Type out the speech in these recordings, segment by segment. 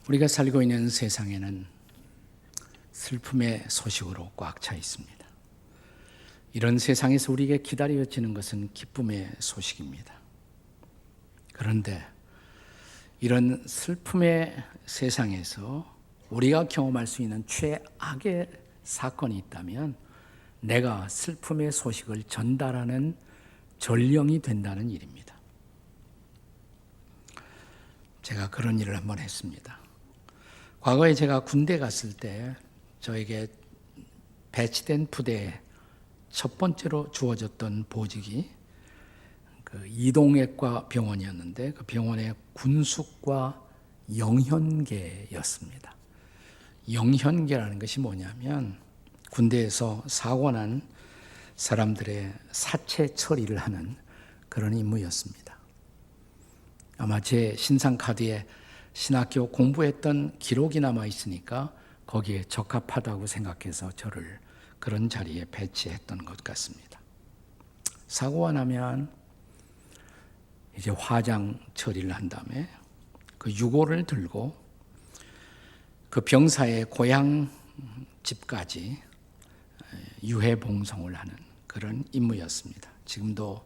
우리가 살고 있는 세상에는 슬픔의 소식으로 꽉 차 있습니다. 이런 세상에서 우리에게 기다려지는 것은 기쁨의 소식입니다. 그런데 이런 슬픔의 세상에서 우리가 경험할 수 있는 최악의 사건이 있다면 내가 슬픔의 소식을 전달하는 전령이 된다는 일입니다. 제가 그런 일을 한번 했습니다. 과거에 제가 군대 갔을 때 저에게 배치된 부대에 첫 번째로 주어졌던 보직이 그 이동외과 병원이었는데 그 병원의 군수과 영현계였습니다. 영현계라는 것이 뭐냐면 군대에서 사고 난 사람들의 사체 처리를 하는 그런 임무였습니다. 아마 제 신상 카드에 신학교 공부했던 기록이 남아 있으니까 거기에 적합하다고 생각해서 저를 그런 자리에 배치했던 것 같습니다. 사고가 나면 이제 화장 처리를 한 다음에 그 유골을 들고 그 병사의 고향 집까지 유해 봉송을 하는 그런 임무였습니다. 지금도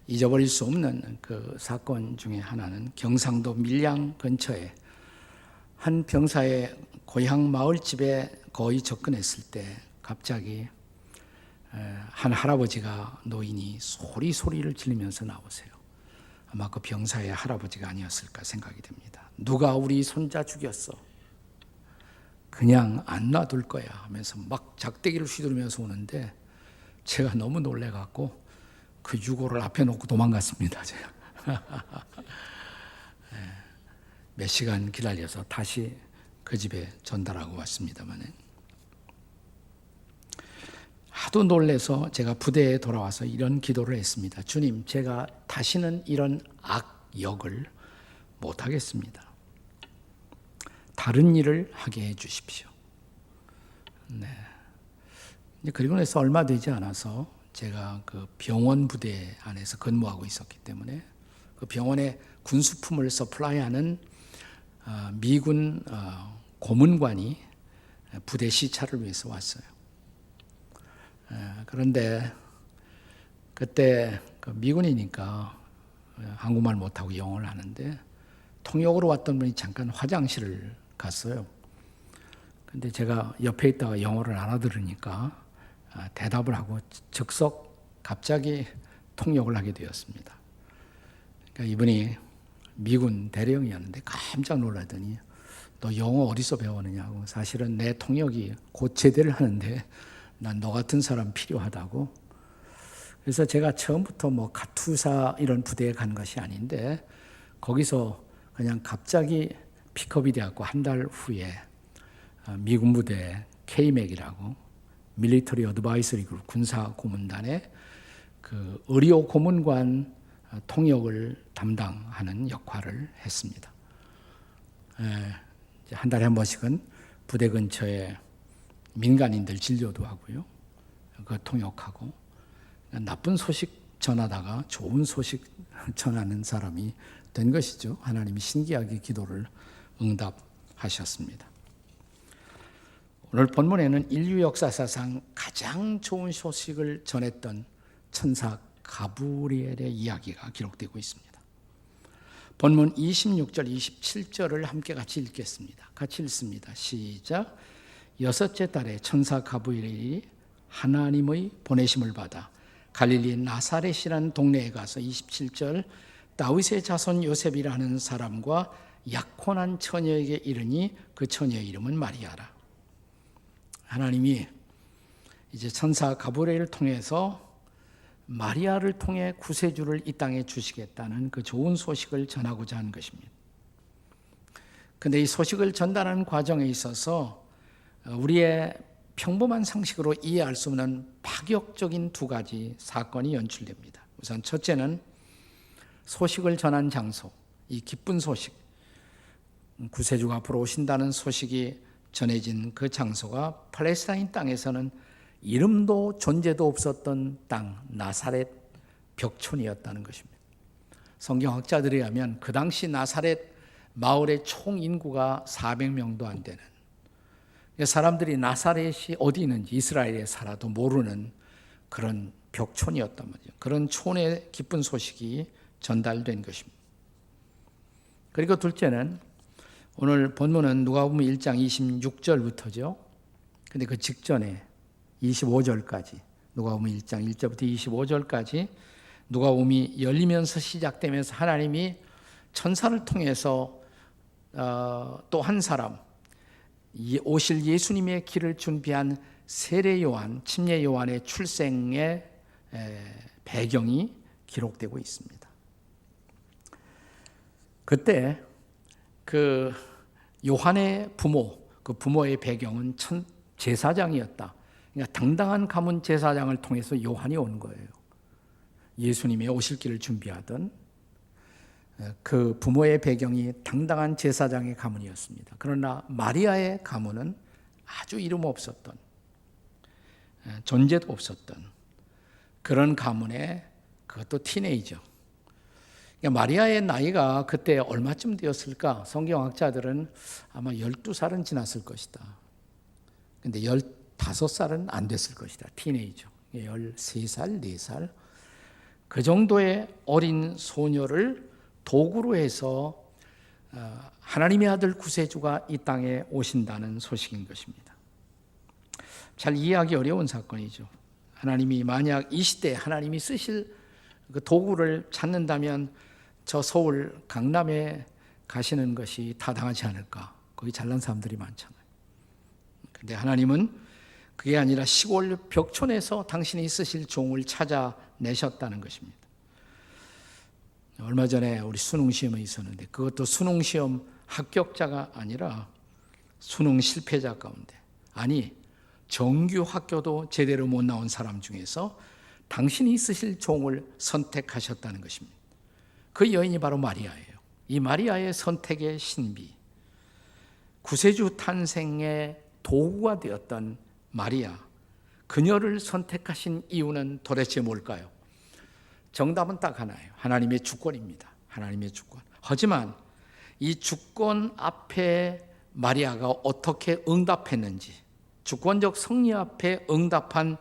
잊어버릴 수 없는 그 사건 중에 하나는 경상도 밀양 근처에 한 병사의 고향 마을집에 거의 접근했을 때 갑자기 한 할아버지가 노인이 소리를 지르면서 나오세요. 아마 그 병사의 할아버지가 아니었을까 생각이 됩니다. 누가 우리 손자 죽였어? 그냥 안 놔둘 거야 하면서 막 작대기를 휘두르면서 오는데 제가 너무 놀래갖고 그 유골을 앞에 놓고 도망갔습니다. 제가 몇 시간 기다려서 다시 그 집에 전달하고 왔습니다만 하도 놀래서 제가 부대에 돌아와서 이런 기도를 했습니다. 주님, 제가 다시는 이런 악역을 못하겠습니다. 다른 일을 하게 해 주십시오. 네. 그리고 나서 얼마 되지 않아서 제가 그 병원 부대 안에서 근무하고 있었기 때문에 그 병원에 군수품을 서플라이하는 미군 고문관이 부대 시찰을 위해서 왔어요. 그런데 그때 그 미군이니까 한국말 못하고 영어를 하는데 통역으로 왔던 분이 잠깐 화장실을 갔어요. 근데 제가 옆에 있다가 영어를 알아들으니까 대답을 하고 즉석 갑자기 통역을 하게 되었습니다. 그러니까 이분이 미군 대령이었는데 깜짝 놀라더니 너 영어 어디서 배웠느냐고. 사실은 내 통역이 곧 제대를 하는데 난 너 같은 사람 필요하다고. 그래서 제가 처음부터 뭐 카투사 이런 부대에 간 것이 아닌데 거기서 그냥 갑자기 픽업이 되었고 한 달 후에 미군 부대 KMAC이라고 밀리터리 어드바이서리 그룹 군사 고문단의 그 의료 고문관 통역을 담당하는 역할을 했습니다. 한 달에 한 번씩은 부대 근처에 민간인들 진료도 하고요. 그 통역하고 나쁜 소식 전하다가 좋은 소식 전하는 사람이 된 것이죠. 하나님이 신기하게 기도를 응답하셨습니다. 오늘 본문에는 인류 역사사상 가장 좋은 소식을 전했던 천사 가브리엘의 이야기가 기록되고 있습니다. 본문 26절, 27절을 함께 같이 읽겠습니다. 같이 읽습니다. 시작. 여섯째 달에 천사 가브리엘이 하나님의 보내심을 받아 갈릴리 나사렛이라는 동네에 가서 27절 다윗의 자손 요셉이라는 사람과 약혼한 처녀에게 이르니 그 처녀의 이름은 마리아라. 하나님이 이제 천사 가브리엘을 통해서 마리아를 통해 구세주를 이 땅에 주시겠다는 그 좋은 소식을 전하고자 한 것입니다. 그런데 이 소식을 전달하는 과정에 있어서 우리의 평범한 상식으로 이해할 수 없는 파격적인 두 가지 사건이 연출됩니다. 우선 첫째는 소식을 전한 장소, 이 기쁜 소식, 구세주가 앞으로 오신다는 소식이 전해진 그 장소가 팔레스타인 땅에서는 이름도 존재도 없었던 땅 나사렛 벽촌이었다는 것입니다. 성경학자들에 의하면 그 당시 나사렛 마을의 총 인구가 400명도 안 되는, 사람들이 나사렛이 어디 있는지 이스라엘에 살아도 모르는 그런 벽촌이었단 말이죠. 그런 촌의 기쁜 소식이 전달된 것입니다. 그리고 둘째는 오늘 본문은 누가복음 1장 26절부터죠. 근데 그 직전에 25절까지, 누가복음 1장 1절부터 25절까지 누가복음이 열리면서 시작되면서 하나님이 천사를 통해서 또 한 사람, 오실 예수님의 길을 준비한 세례 요한, 침례 요한의 출생의 배경이 기록되고 있습니다. 그때 그 요한의 부모, 그 부모의 배경은 제사장이었다. 그러니까 당당한 가문 제사장을 통해서 요한이 온 거예요. 예수님의 오실 길을 준비하던 그 부모의 배경이 당당한 제사장의 가문이었습니다. 그러나 마리아의 가문은 아주 이름 없었던, 존재도 없었던 그런 가문에, 그것도 티네이저. 그러니까 마리아의 나이가 그때 얼마쯤 되었을까? 성경학자들은 아마 12살은 지났을 것이다. 근데 15살은 안 됐을 것이다. 티네이저. 13살, 4살. 그 정도의 어린 소녀를 도구로 해서 하나님의 아들 구세주가 이 땅에 오신다는 소식인 것입니다. 잘 이해하기 어려운 사건이죠. 하나님이 만약 이 시대에 하나님이 쓰실 그 도구를 찾는다면 저 서울 강남에 가시는 것이 타당하지 않을까. 거기 잘난 사람들이 많잖아요. 그런데 하나님은 그게 아니라 시골 벽촌에서 당신이 쓰실 종을 찾아내셨다는 것입니다. 얼마 전에 우리 수능 시험이 있었는데 그것도 수능 시험 합격자가 아니라 수능 실패자 가운데, 아니 정규 학교도 제대로 못 나온 사람 중에서 당신이 쓰실 종을 선택하셨다는 것입니다. 그 여인이 바로 마리아예요. 이 마리아의 선택의 신비, 구세주 탄생의 도구가 되었던 마리아, 그녀를 선택하신 이유는 도대체 뭘까요? 정답은 딱 하나예요. 하나님의 주권입니다. 하나님의 주권. 하지만 이 주권 앞에 마리아가 어떻게 응답했는지, 주권적 승리 앞에 응답한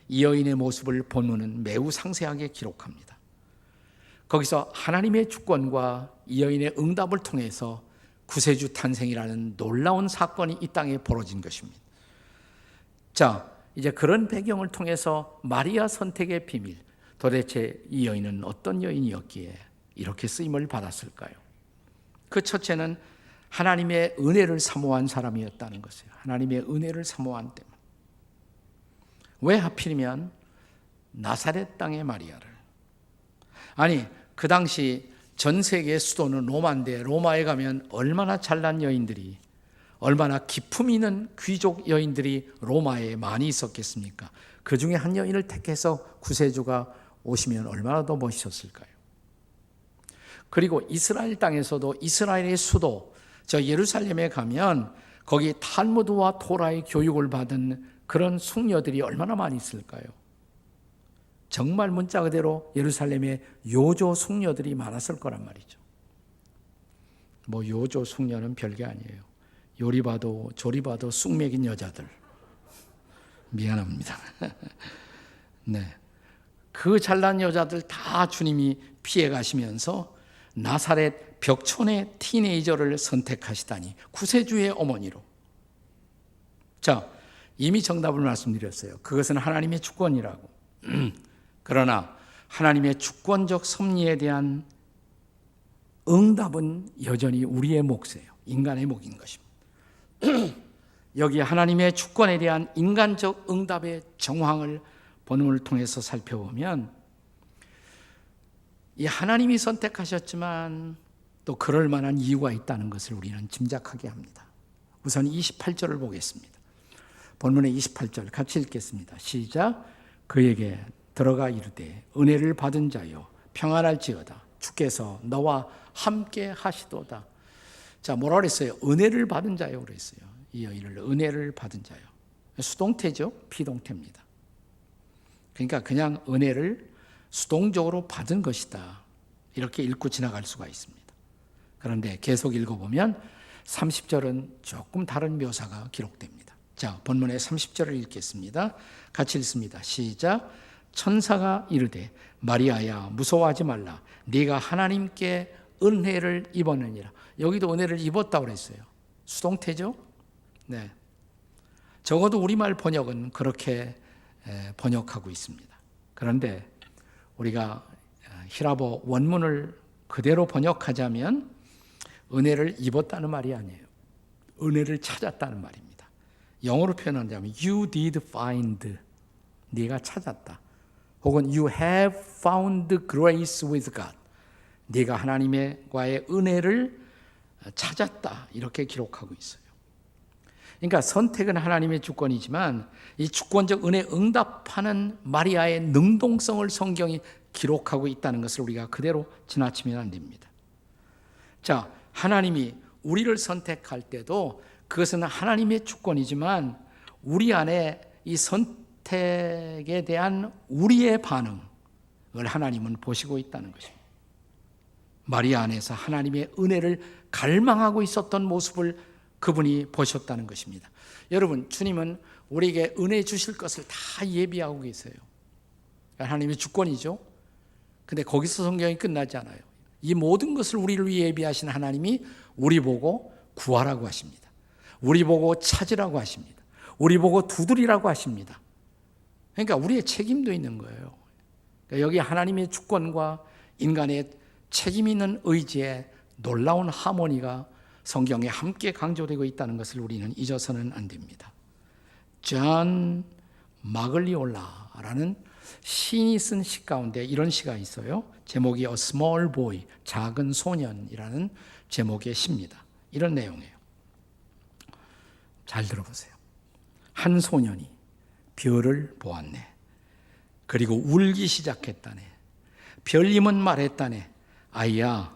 이 여인의 모습을 본문은 매우 상세하게 기록합니다. 거기서 하나님의 주권과 이 여인의 응답을 통해서 구세주 탄생이라는 놀라운 사건이 이 땅에 벌어진 것입니다. 자, 이제 그런 배경을 통해서 마리아 선택의 비밀, 도대체 이 여인은 어떤 여인이었기에 이렇게 쓰임을 받았을까요? 그 첫째는 하나님의 은혜를 사모한 사람이었다는 것이에요. 하나님의 은혜를 사모한 때문. 왜 하필이면 나사렛 땅의 마리아를, 아니 그 당시 전 세계 수도는 로마인데 로마에 가면 얼마나 잘난 여인들이, 얼마나 기품 있는 귀족 여인들이 로마에 많이 있었겠습니까? 그 중에 한 여인을 택해서 구세주가 오시면 얼마나 더 멋있었을까요? 그리고 이스라엘 땅에서도 이스라엘의 수도 저 예루살렘에 가면 거기 탈무드와 토라의 교육을 받은 그런 숙녀들이 얼마나 많이 있을까요? 정말 문자 그대로 예루살렘에 요조 숙녀들이 많았을 거란 말이죠. 뭐 요조 숙녀는 별게 아니에요. 요리 봐도 조리 봐도 쑥 먹인 여자들. 미안합니다. 네, 그 잘난 여자들 다 주님이 피해 가시면서 나사렛 벽촌의 티네이저를 선택하시다니, 구세주의 어머니로. 자, 이미 정답을 말씀드렸어요. 그것은 하나님의 주권이라고. 그러나 하나님의 주권적 섭리에 대한 응답은 여전히 우리의 몫이에요. 인간의 몫인 것입니다. 여기 하나님의 주권에 대한 인간적 응답의 정황을 본문을 통해서 살펴보면 이 하나님이 선택하셨지만 또 그럴 만한 이유가 있다는 것을 우리는 짐작하게 합니다. 우선 28절을 보겠습니다. 본문의 28절 같이 읽겠습니다. 시작. 그에게 들어가 이르되 은혜를 받은 자여 평안할지어다. 주께서 너와 함께 하시도다. 자, 뭐라 그랬어요? 은혜를 받은 자요 그랬어요. 이 여인을 은혜를 받은 자요. 수동태죠. 비동태입니다. 그러니까 그냥 은혜를 수동적으로 받은 것이다. 이렇게 읽고 지나갈 수가 있습니다. 그런데 계속 읽어보면 30절은 조금 다른 묘사가 기록됩니다. 자, 본문의 30절을 읽겠습니다. 같이 읽습니다. 시작. 천사가 이르되 마리아야 무서워하지 말라. 네가 하나님께 은혜를 입었느니라. 여기도 은혜를 입었다고 그랬어요. 수동태죠? 네. 적어도 우리말 번역은 그렇게 번역하고 있습니다. 그런데 우리가 히라보 원문을 그대로 번역하자면 은혜를 입었다는 말이 아니에요. 은혜를 찾았다는 말입니다. 영어로 표현하자면 You did find, 네가 찾았다. 혹은 You have found grace with God, 네가 하나님과의 은혜를 찾았다. 이렇게 기록하고 있어요. 그러니까 선택은 하나님의 주권이지만 이 주권적 은혜 응답하는 마리아의 능동성을 성경이 기록하고 있다는 것을 우리가 그대로 지나치면 안 됩니다. 자, 하나님이 우리를 선택할 때도 그것은 하나님의 주권이지만 우리 안에 이 선택에 대한 우리의 반응을 하나님은 보시고 있다는 것입니다. 마리아 안에서 하나님의 은혜를 갈망하고 있었던 모습을 그분이 보셨다는 것입니다. 여러분, 주님은 우리에게 은혜 주실 것을 다 예비하고 계세요. 하나님의 주권이죠. 근데 거기서 성경이 끝나지 않아요. 이 모든 것을 우리를 위해 예비하신 하나님이 우리 보고 구하라고 하십니다. 우리 보고 찾으라고 하십니다. 우리 보고 두드리라고 하십니다. 그러니까 우리의 책임도 있는 거예요. 그러니까 여기 하나님의 주권과 인간의 책임 있는 의지에 놀라운 하모니가 성경에 함께 강조되고 있다는 것을 우리는 잊어서는 안 됩니다. 존 마글리올라라는 시인이 쓴 시 가운데 이런 시가 있어요. 제목이 A Small Boy, 작은 소년이라는 제목의 시입니다. 이런 내용이에요. 잘 들어보세요. 한 소년이 별을 보았네. 그리고 울기 시작했다네. 별님은 말했다네. 아이야,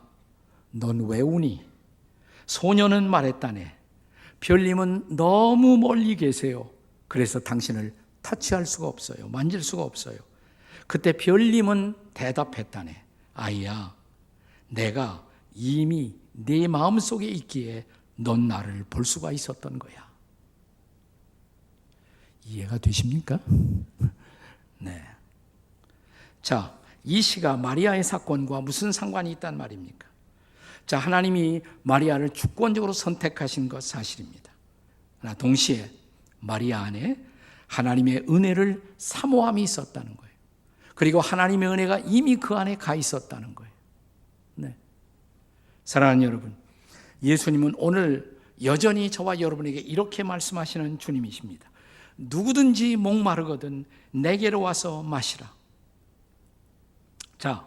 넌 왜 우니? 소년은 말했다네. 별님은 너무 멀리 계세요. 그래서 당신을 터치할 수가 없어요. 만질 수가 없어요. 그때 별님은 대답했다네. 아이야, 내가 이미 네 마음속에 있기에 넌 나를 볼 수가 있었던 거야. 이해가 되십니까? 네. 자, 이 시가 마리아의 사건과 무슨 상관이 있단 말입니까? 자, 하나님이 마리아를 주권적으로 선택하신 것 사실입니다. 그러나 동시에 마리아 안에 하나님의 은혜를 사모함이 있었다는 거예요. 그리고 하나님의 은혜가 이미 그 안에 가 있었다는 거예요. 네. 사랑하는 여러분, 예수님은 오늘 여전히 저와 여러분에게 이렇게 말씀하시는 주님이십니다. 누구든지 목마르거든 내게로 와서 마시라. 자,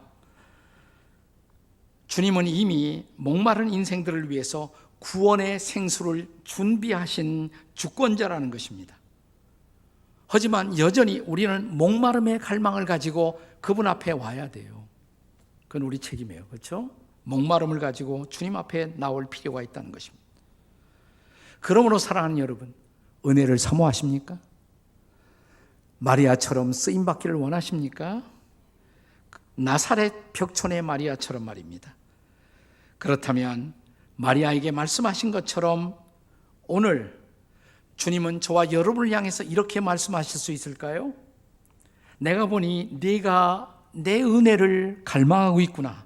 주님은 이미 목마른 인생들을 위해서 구원의 생수를 준비하신 주권자라는 것입니다. 하지만 여전히 우리는 목마름의 갈망을 가지고 그분 앞에 와야 돼요. 그건 우리 책임이에요. 그렇죠? 목마름을 가지고 주님 앞에 나올 필요가 있다는 것입니다. 그러므로 사랑하는 여러분, 은혜를 사모하십니까? 마리아처럼 쓰임받기를 원하십니까? 나사렛 벽촌의 마리아처럼 말입니다. 그렇다면 마리아에게 말씀하신 것처럼 오늘 주님은 저와 여러분을 향해서 이렇게 말씀하실 수 있을까요? 내가 보니 네가 내 은혜를 갈망하고 있구나.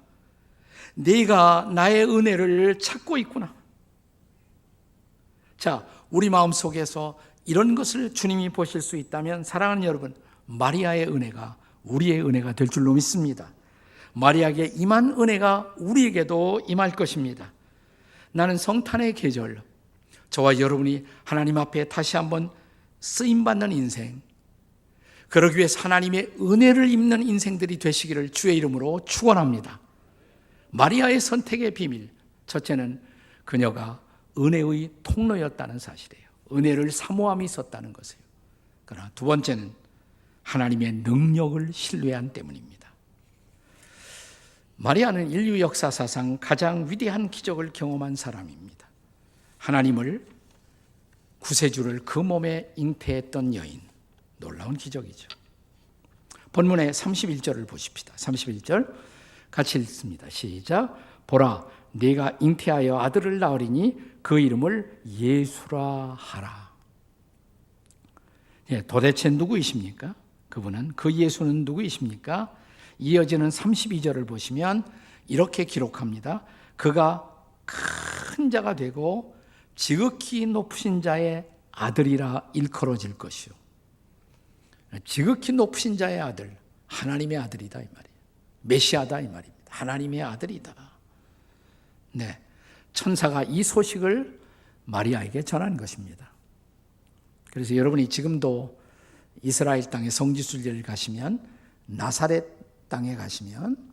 네가 나의 은혜를 찾고 있구나. 자, 우리 마음속에서 이런 것을 주님이 보실 수 있다면 사랑하는 여러분, 마리아의 은혜가 우리의 은혜가 될 줄로 믿습니다. 마리아에게 임한 은혜가 우리에게도 임할 것입니다. 나는 성탄의 계절, 저와 여러분이 하나님 앞에 다시 한번 쓰임받는 인생, 그러기 위해서 하나님의 은혜를 입는 인생들이 되시기를 주의 이름으로 축원합니다. 마리아의 선택의 비밀, 첫째는 그녀가 은혜의 통로였다는 사실이에요. 은혜를 사모함이 있었다는 것이에요. 그러나 두 번째는 하나님의 능력을 신뢰한 때문입니다. 마리아는 인류 역사사상 가장 위대한 기적을 경험한 사람입니다. 하나님을 구세주를 그 몸에 잉태했던 여인, 놀라운 기적이죠. 본문의 31절을 보십시다. 31절 같이 읽습니다. 시작. 보라, 네가 잉태하여 아들을 낳으리니 그 이름을 예수라 하라. 예, 도대체 누구이십니까? 그분은, 그 예수는 누구이십니까? 이어지는 32절을 보시면 이렇게 기록합니다. 그가 큰 자가 되고 지극히 높으신 자의 아들이라 일컬어질 것이요. 지극히 높으신 자의 아들, 하나님의 아들이다 이 말이에요. 메시아다 이 말입니다. 하나님의 아들이다. 네, 천사가 이 소식을 마리아에게 전한 것입니다. 그래서 여러분이 지금도 이스라엘 땅에 성지순례를 가시면, 나사렛 땅에 가시면,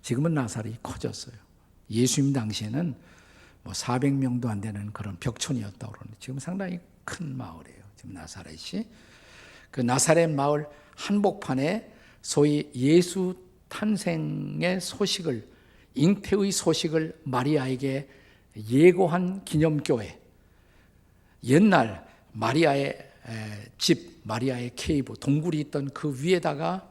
지금은 나사렛이 커졌어요. 예수님 당시에는 뭐 400명도 안 되는 그런 벽촌이었다고 그러는데 지금 상당히 큰 마을이에요. 지금 나사렛이. 그 나사렛 마을 한복판에 소위 예수 탄생의 소식을, 잉태의 소식을 마리아에게 예고한 기념교회, 옛날 마리아의 집, 마리아의 케이브, 동굴이 있던 그 위에다가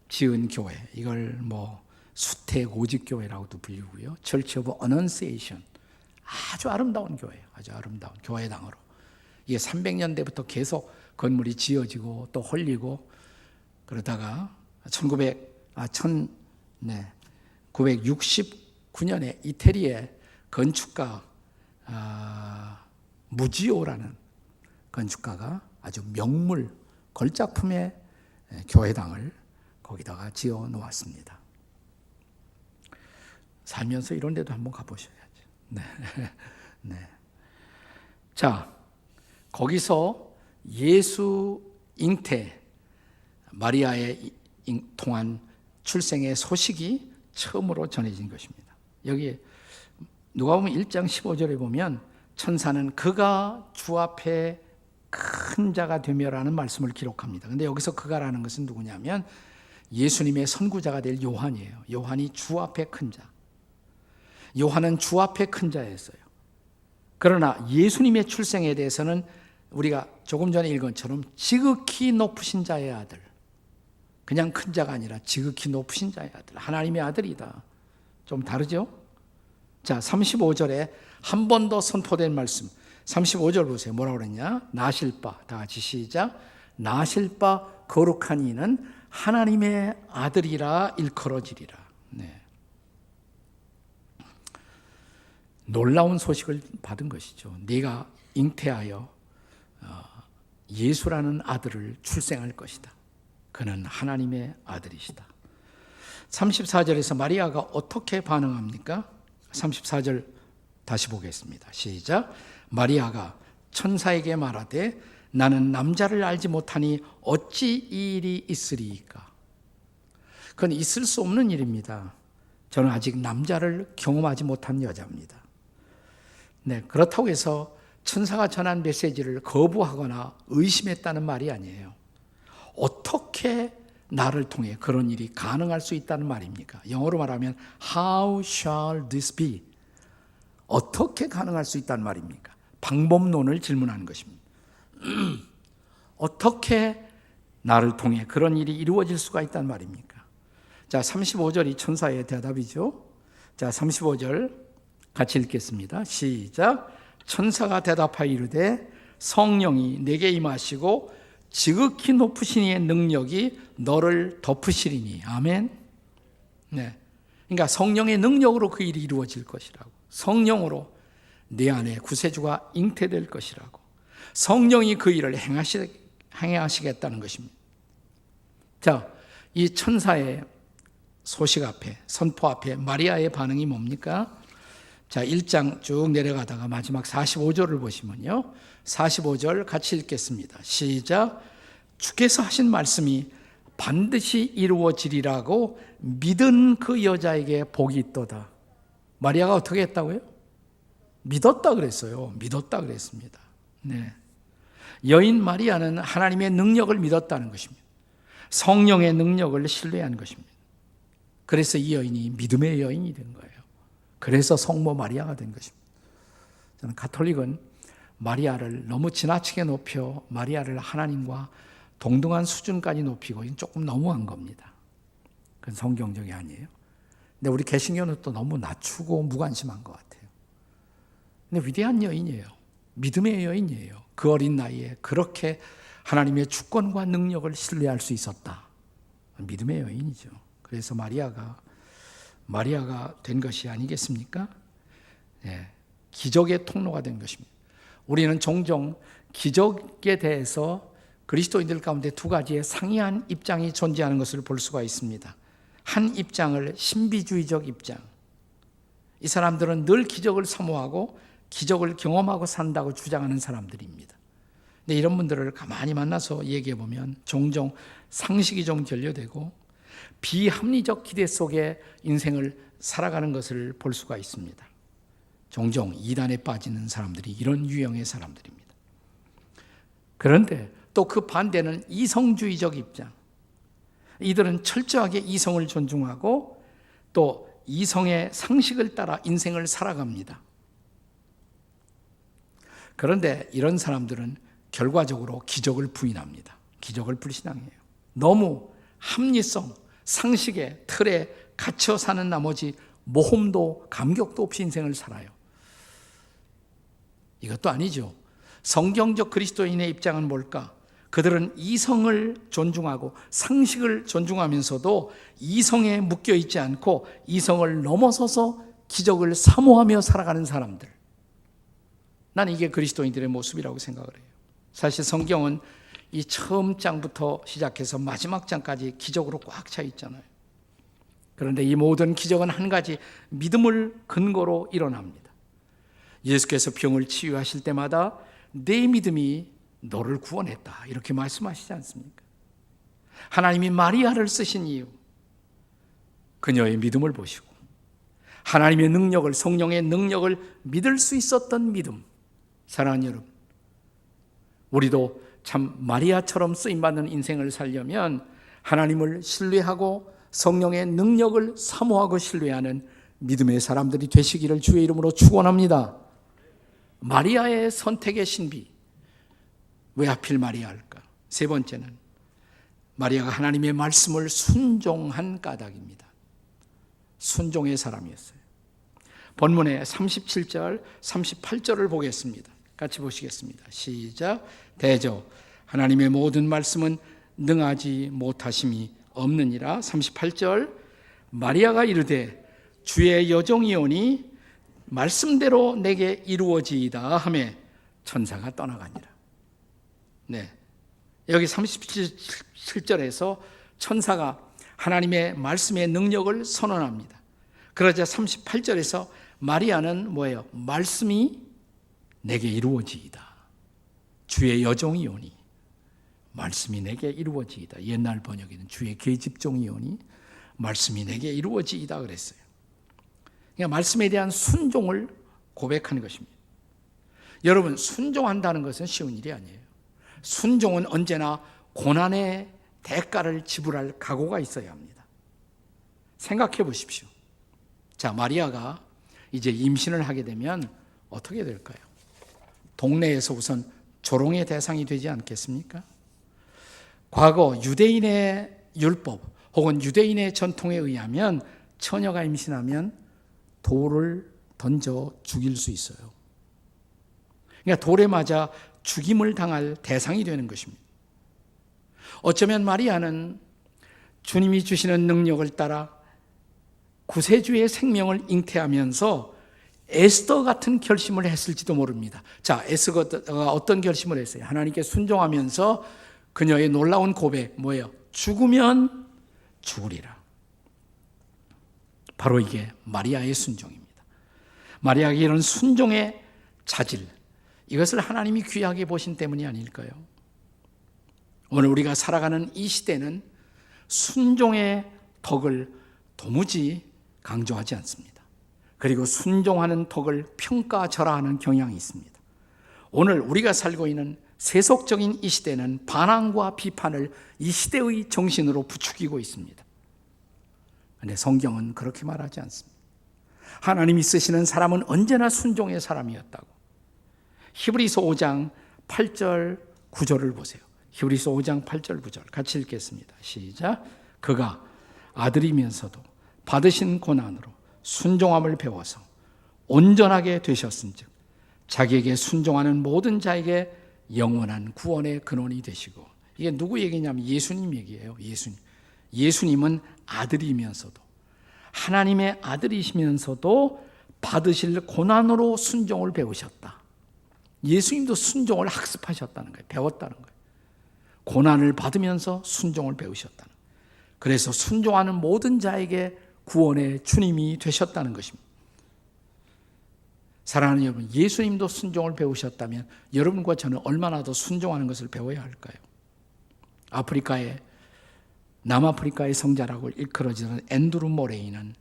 지은 교회, 이걸 뭐 수택 오직교회라고도 불리고요, 철치 오브 어넌시에이션, 아주 아름다운 교회예요. 아주 아름다운 교회당으로. 이게 300년대부터 계속 건물이 지어지고 또 홀리고 그러다가 1969년에 이태리의 건축가 무지오라는 건축가가 아주 명물 걸작품의 교회당을 거기다가 지어 놓았습니다. 살면서 이런 데도 한번 가보셔야죠. 네. 네. 자, 거기서 예수 잉태, 마리아의 통한 출생의 소식이 처음으로 전해진 것입니다. 여기 누가복음 1장 15절에 보면 천사는 그가 주 앞에 큰 자가 되며라는 말씀을 기록합니다. 그런데 여기서 그가라는 것은 누구냐면 예수님의 선구자가 될 요한이에요. 요한이 주 앞에 큰 자. 요한은 주 앞에 큰 자였어요. 그러나 예수님의 출생에 대해서는 우리가 조금 전에 읽은 것처럼 지극히 높으신 자의 아들, 그냥 큰 자가 아니라 지극히 높으신 자의 아들, 하나님의 아들이다. 좀 다르죠? 자, 35절에 한 번 더 선포된 말씀, 35절 보세요. 뭐라고 그랬냐? 나실 바, 다 같이 시작. 나실 바 거룩한 이는 하나님의 아들이라 일컬어지리라. 네. 놀라운 소식을 받은 것이죠. 네가 잉태하여 예수라는 아들을 출생할 것이다. 그는 하나님의 아들이시다. 34절에서 마리아가 어떻게 반응합니까? 34절 다시 보겠습니다. 시작. 마리아가 천사에게 말하되 나는 남자를 알지 못하니 어찌 이 일이 있으리이까. 그건 있을 수 없는 일입니다. 저는 아직 남자를 경험하지 못한 여자입니다. 네, 그렇다고 해서 천사가 전한 메시지를 거부하거나 의심했다는 말이 아니에요. 어떻게 나를 통해 그런 일이 가능할 수 있다는 말입니까? 영어로 말하면 How shall this be? 어떻게 가능할 수 있다는 말입니까? 방법론을 질문하는 것입니다. 어떻게 나를 통해 그런 일이 이루어질 수가 있다는 말입니까? 자, 35절이 천사의 대답이죠. 자, 35절 같이 읽겠습니다. 시작. 천사가 대답하여 이르되 성령이 내게 임하시고 지극히 높으신 이의 능력이 너를 덮으시리니. 아멘. 네. 그러니까 성령의 능력으로 그 일이 이루어질 것이라고. 성령으로 내 안에 구세주가 잉태될 것이라고. 성령이 그 일을 행하시겠다는 것입니다. 자, 이 천사의 소식 앞에, 선포 앞에 마리아의 반응이 뭡니까? 자, 1장 쭉 내려가다가 마지막 45절을 보시면요. 45절 같이 읽겠습니다. 시작. 주께서 하신 말씀이 반드시 이루어지리라고 믿은 그 여자에게 복이 있도다. 마리아가 어떻게 했다고요? 믿었다 그랬어요. 믿었다 그랬습니다. 네. 여인 마리아는 하나님의 능력을 믿었다는 것입니다. 성령의 능력을 신뢰한 것입니다. 그래서 이 여인이 믿음의 여인이 된 거예요. 그래서 성모 마리아가 된 것입니다. 저는 가톨릭은 마리아를 너무 지나치게 높여 마리아를 하나님과 동등한 수준까지 높이고 이건 조금 너무한 겁니다. 그건 성경적이 아니에요. 근데 우리 개신교는 또 너무 낮추고 무관심한 것 같아요. 근데 위대한 여인이에요. 믿음의 여인이에요. 그 어린 나이에 그렇게 하나님의 주권과 능력을 신뢰할 수 있었다. 믿음의 여인이죠. 그래서 마리아가 된 것이 아니겠습니까? 네, 기적의 통로가 된 것입니다. 우리는 종종 기적에 대해서 그리스도인들 가운데 두 가지의 상이한 입장이 존재하는 것을 볼 수가 있습니다. 한 입장을 신비주의적 입장. 이 사람들은 늘 기적을 사모하고 기적을 경험하고 산다고 주장하는 사람들입니다. 근데 이런 분들을 가만히 만나서 얘기해 보면 종종 상식이 좀 결여되고 비합리적 기대 속에 인생을 살아가는 것을 볼 수가 있습니다. 종종 이단에 빠지는 사람들이 이런 유형의 사람들입니다. 그런데 또 그 반대는 이성주의적 입장. 이들은 철저하게 이성을 존중하고 또 이성의 상식을 따라 인생을 살아갑니다. 그런데 이런 사람들은 결과적으로 기적을 부인합니다. 기적을 불신앙해요. 너무 합리성, 상식의 틀에 갇혀 사는 나머지 모험도 감격도 없이 인생을 살아요. 이것도 아니죠. 성경적 그리스도인의 입장은 뭘까? 그들은 이성을 존중하고 상식을 존중하면서도 이성에 묶여 있지 않고 이성을 넘어서서 기적을 사모하며 살아가는 사람들. 나는 이게 그리스도인들의 모습이라고 생각을 해요. 사실 성경은 이 처음 장부터 시작해서 마지막 장까지 기적으로 꽉 차 있잖아요. 그런데 이 모든 기적은 한 가지 믿음을 근거로 일어납니다. 예수께서 병을 치유하실 때마다 내 믿음이 너를 구원했다 이렇게 말씀하시지 않습니까? 하나님이 마리아를 쓰신 이유, 그녀의 믿음을 보시고 하나님의 능력을, 성령의 능력을 믿을 수 있었던 믿음. 사랑하는 여러분, 우리도 참 마리아처럼 쓰임받는 인생을 살려면 하나님을 신뢰하고 성령의 능력을 사모하고 신뢰하는 믿음의 사람들이 되시기를 주의 이름으로 축원합니다. 마리아의 선택의 신비. 왜 하필 마리아일까? 세 번째는 마리아가 하나님의 말씀을 순종한 까닭입니다. 순종의 사람이었어요. 본문의 37절, 38절을 보겠습니다. 같이 보시겠습니다. 시작. 대저 하나님의 모든 말씀은 능하지 못하심이 없느니라. 38절 마리아가 이르되 주의 여종이오니 말씀대로 내게 이루어지이다 하매 천사가 떠나가니라. 네, 여기 37절에서 천사가 하나님의 말씀의 능력을 선언합니다. 그러자 38절에서 마리아는 뭐예요? 말씀이 내게 이루어지이다. 주의 여종이오니 말씀이 내게 이루어지이다. 옛날 번역에는 주의 계집종이오니 말씀이 내게 이루어지이다 그랬어요. 그러니까 말씀에 대한 순종을 고백하는 것입니다. 여러분, 순종한다는 것은 쉬운 일이 아니에요. 순종은 언제나 고난의 대가를 지불할 각오가 있어야 합니다. 생각해 보십시오. 자, 마리아가 이제 임신을 하게 되면 어떻게 될까요? 동네에서 우선 조롱의 대상이 되지 않겠습니까? 과거 유대인의 율법 혹은 유대인의 전통에 의하면 처녀가 임신하면 돌을 던져 죽일 수 있어요. 그러니까 돌에 맞아 죽임을 당할 대상이 되는 것입니다. 어쩌면 마리아는 주님이 주시는 능력을 따라 구세주의 생명을 잉태하면서 에스더 같은 결심을 했을지도 모릅니다. 자, 에스더가 어떤 결심을 했어요? 하나님께 순종하면서 그녀의 놀라운 고백, 뭐예요? 죽으면 죽으리라. 바로 이게 마리아의 순종입니다. 마리아가 이런 순종의 자질, 이것을 하나님이 귀하게 보신 때문이 아닐까요? 오늘 우리가 살아가는 이 시대는 순종의 덕을 도무지 강조하지 않습니다. 그리고 순종하는 덕을 평가절하하는 경향이 있습니다. 오늘 우리가 살고 있는 세속적인 이 시대는 반항과 비판을 이 시대의 정신으로 부추기고 있습니다. 그런데 성경은 그렇게 말하지 않습니다. 하나님이 쓰시는 사람은 언제나 순종의 사람이었다고. 히브리서 5장 8절 9절을 보세요. 히브리서 5장 8절 9절 같이 읽겠습니다. 시작. 그가 아들이면서도 받으신 고난으로 순종함을 배워서 온전하게 되셨은즉 자기에게 순종하는 모든 자에게 영원한 구원의 근원이 되시고. 이게 누구 얘기냐면 예수님 얘기예요. 예수님은 아들이면서도, 하나님의 아들이시면서도 받으실 고난으로 순종을 배우셨다. 예수님도 순종을 학습하셨다는 거예요. 배웠다는 거예요. 고난을 받으면서 순종을 배우셨다는 거예요. 그래서 순종하는 모든 자에게 구원의 주님이 되셨다는 것입니다. 사랑하는 여러분, 예수님도 순종을 배우셨다면 여러분과 저는 얼마나 더 순종하는 것을 배워야 할까요? 남아프리카의 성자라고 일컬어지는 앤드루 모레이는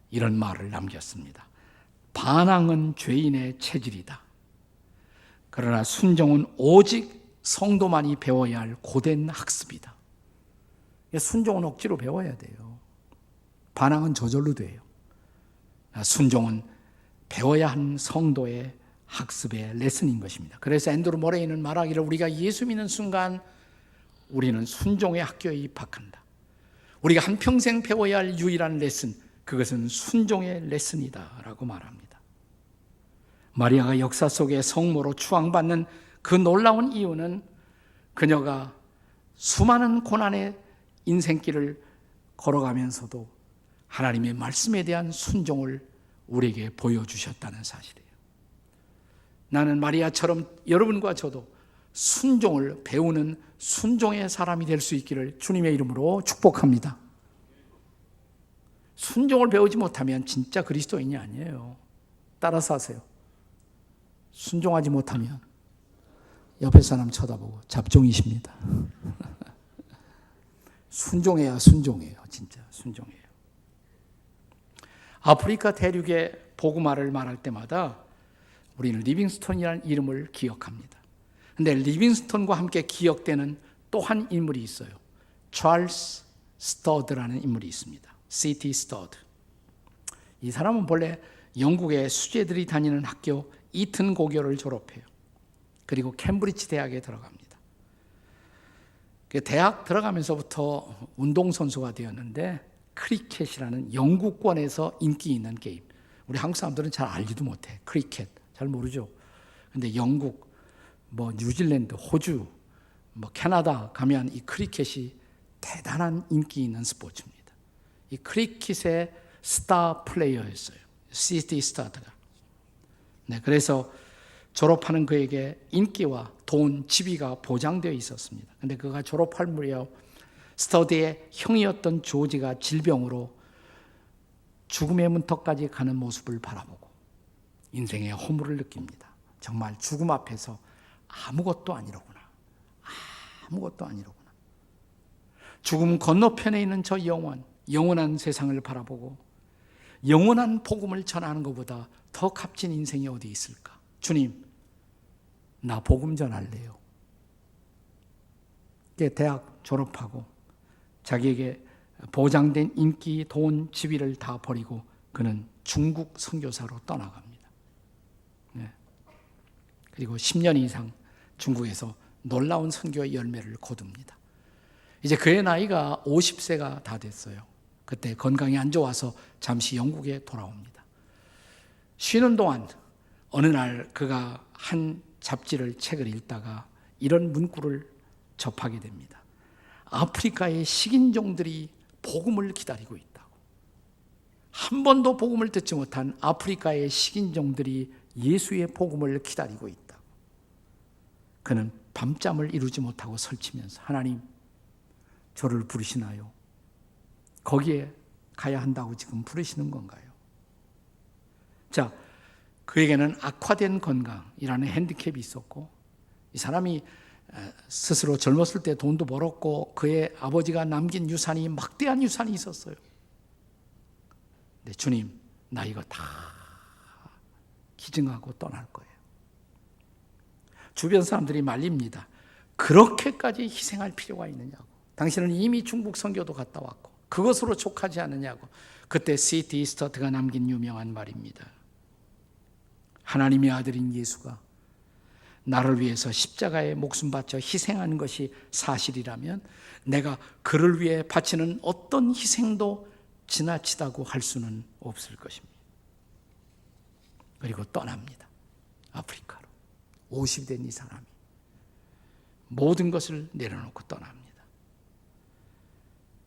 이런 말을 남겼습니다. 반항은 죄인의 체질이다. 그러나 순종은 오직 성도만이 배워야 할 고된 학습이다. 순종은 억지로 배워야 돼요. 반항은 저절로 돼요. 순종은 배워야 하는 성도의 학습의 레슨인 것입니다. 그래서 앤드루 모레이는 말하기를 우리가 예수 믿는 순간 우리는 순종의 학교에 입학한다. 우리가 한평생 배워야 할 유일한 레슨, 그것은 순종의 레슨이다 라고 말합니다. 마리아가 역사 속에 성모로 추앙받는 그 놀라운 이유는 그녀가 수많은 고난의 인생길을 걸어가면서도 하나님의 말씀에 대한 순종을 우리에게 보여주셨다는 사실이에요. 나는 마리아처럼 여러분과 저도 순종을 배우는 순종의 사람이 될 수 있기를 주님의 이름으로 축복합니다. 순종을 배우지 못하면 진짜 그리스도인이 아니에요. 따라서 하세요. 순종하지 못하면 옆에 사람 쳐다보고 잡종이십니다. 순종해야 순종해요. 진짜 순종해요. 아프리카 대륙의 복음화를 말할 때마다 우리는 리빙스톤이라는 이름을 기억합니다. 그런데 리빙스톤과 함께 기억되는 또 한 인물이 있어요. 찰스 스터드라는 인물이 있습니다. C.T. 스터드. 이 사람은 본래 영국의 수재들이 다니는 학교 이튼 고교를 졸업해요. 그리고 캠브리지 대학에 들어갑니다. 대학 들어가면서부터 운동선수가 되었는데 크리켓이라는 영국권에서 인기 있는 게임. 우리 한국 사람들은 잘 알지도 못해. 크리켓 잘 모르죠. 근데 영국, 뉴질랜드, 호주, 캐나다 가면 이 크리켓이 대단한 인기 있는 스포츠입니다. 이 크리켓의 스타 플레이어였어요. C.T. 스타드가. 네, 그래서 졸업하는 그에게 인기와 돈, 지위가 보장되어 있었습니다. 근데 그가 졸업할 무렵 스터디의 형이었던 조지가 질병으로 죽음의 문턱까지 가는 모습을 바라보고 인생의 허물을 느낍니다. 정말 죽음 앞에서 아무것도 아니로구나. 아무것도 아니로구나. 죽음 건너편에 있는 저 영원한 세상을 바라보고 영원한 복음을 전하는 것보다 더 값진 인생이 어디 있을까? 주님, 나 복음 전할래요. 대학 졸업하고 자기에게 보장된 인기, 돈, 지위를 다 버리고 그는 중국 선교사로 떠나갑니다. 네. 그리고 10년 이상 중국에서 놀라운 선교의 열매를 거둡니다. 이제 그의 나이가 50세가 다 됐어요. 그때 건강이 안 좋아서 잠시 영국에 돌아옵니다. 쉬는 동안 어느 날 그가 한 책을 읽다가 이런 문구를 접하게 됩니다. 아프리카의 식인종들이 복음을 기다리고 있다고. 한 번도 복음을 듣지 못한 아프리카의 식인종들이 예수의 복음을 기다리고 있다고. 그는 밤잠을 이루지 못하고 설치면서 하나님, 저를 부르시나요? 거기에 가야 한다고 지금 부르시는 건가요? 자, 그에게는 악화된 건강이라는 핸디캡이 있었고 이 사람이 스스로 젊었을 때 돈도 벌었고 그의 아버지가 남긴 유산이 막대한 유산이 있었어요. 근데 주님, 나 이거 다 기증하고 떠날 거예요. 주변 사람들이 말립니다. 그렇게까지 희생할 필요가 있느냐고. 당신은 이미 중국 선교도 갔다 왔고 그것으로 족하지 않느냐고. 그때 C.T. 스터트가 남긴 유명한 말입니다. 하나님의 아들인 예수가 나를 위해서 십자가에 목숨 바쳐 희생하는 것이 사실이라면 내가 그를 위해 바치는 어떤 희생도 지나치다고 할 수는 없을 것입니다. 그리고 떠납니다. 아프리카로. 50이 된 이 사람이 모든 것을 내려놓고 떠납니다.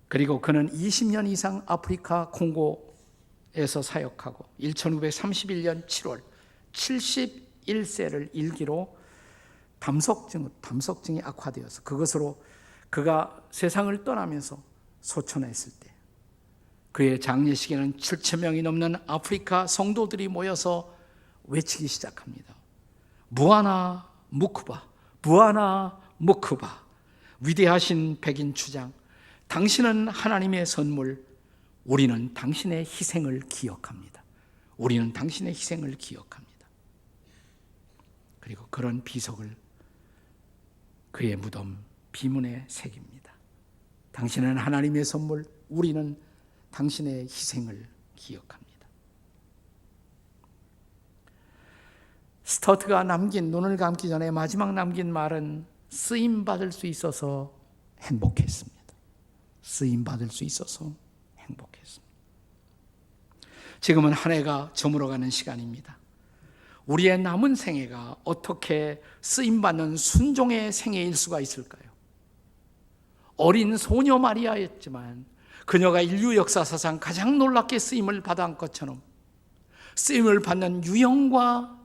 그리고 그는 20년 이상 아프리카 콩고에서 사역하고 1931년 7월 71세를 일기로 담석증이 악화되어서 그것으로 그가 세상을 떠나면서 소천했을 때 그의 장례식에는 7,000명이 넘는 아프리카 성도들이 모여서 외치기 시작합니다. 무아나 무쿠바, 무아나 무쿠바. 위대하신 백인 주장, 당신은 하나님의 선물, 우리는 당신의 희생을 기억합니다. 우리는 당신의 희생을 기억합니다. 그리고 그런 비석을 그의 무덤 비문에 새깁니다. 당신은 하나님의 선물, 우리는 당신의 희생을 기억합니다. 스터트가 남긴, 눈을 감기 전에 마지막 남긴 말은 쓰임받을 수 있어서 행복했습니다. 쓰임받을 수 있어서 행복했습니다. 지금은 한 해가 저물어가는 시간입니다. 우리의 남은 생애가 어떻게 쓰임받는 순종의 생애일 수가 있을까요? 어린 소녀 마리아였지만 그녀가 인류 역사사상 가장 놀랍게 쓰임을 받은 것처럼 쓰임을 받는 유형과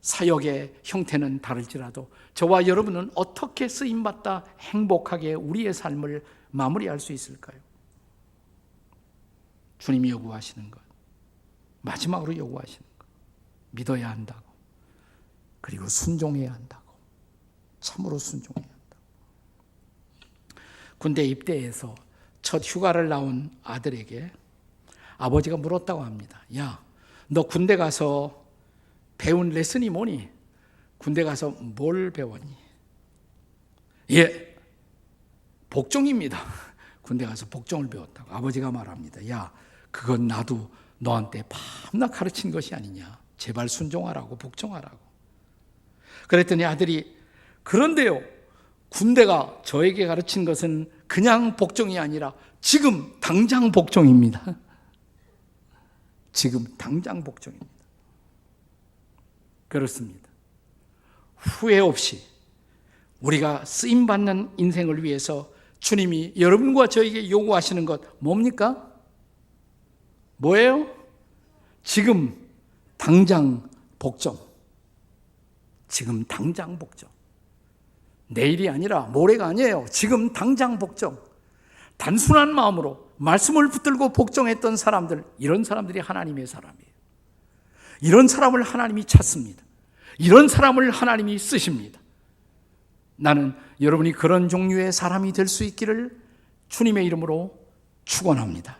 사역의 형태는 다를지라도 저와 여러분은 어떻게 쓰임받다 행복하게 우리의 삶을 마무리할 수 있을까요? 주님이 요구하시는 것, 마지막으로 요구하시는 것, 믿어야 한다고, 그리고 순종해야 한다고, 참으로 순종해야 한다고. 군대 입대해서 첫 휴가를 나온 아들에게 아버지가 물었다고 합니다. 야, 너 군대 가서 배운 레슨이 뭐니? 군대 가서 뭘 배웠니? 예, 복종입니다. 군대 가서 복종을 배웠다고 아버지가 말합니다. 야, 그건 나도 너한테 밤낮 가르친 것이 아니냐. 제발 순종하라고, 복종하라고. 그랬더니 아들이, 그런데요, 군대가 저에게 가르친 것은 그냥 복종이 아니라 지금 당장 복종입니다. 지금 당장 복종입니다. 그렇습니다. 후회 없이 우리가 쓰임받는 인생을 위해서 주님이 여러분과 저에게 요구하시는 것 뭡니까? 뭐예요? 지금 당장 복종. 지금 당장 복종. 내일이 아니라 모레가 아니에요. 지금 당장 복종. 단순한 마음으로 말씀을 붙들고 복종했던 사람들, 이런 사람들이 하나님의 사람이에요. 이런 사람을 하나님이 찾습니다. 이런 사람을 하나님이 쓰십니다. 나는 여러분이 그런 종류의 사람이 될 수 있기를 주님의 이름으로 축원합니다.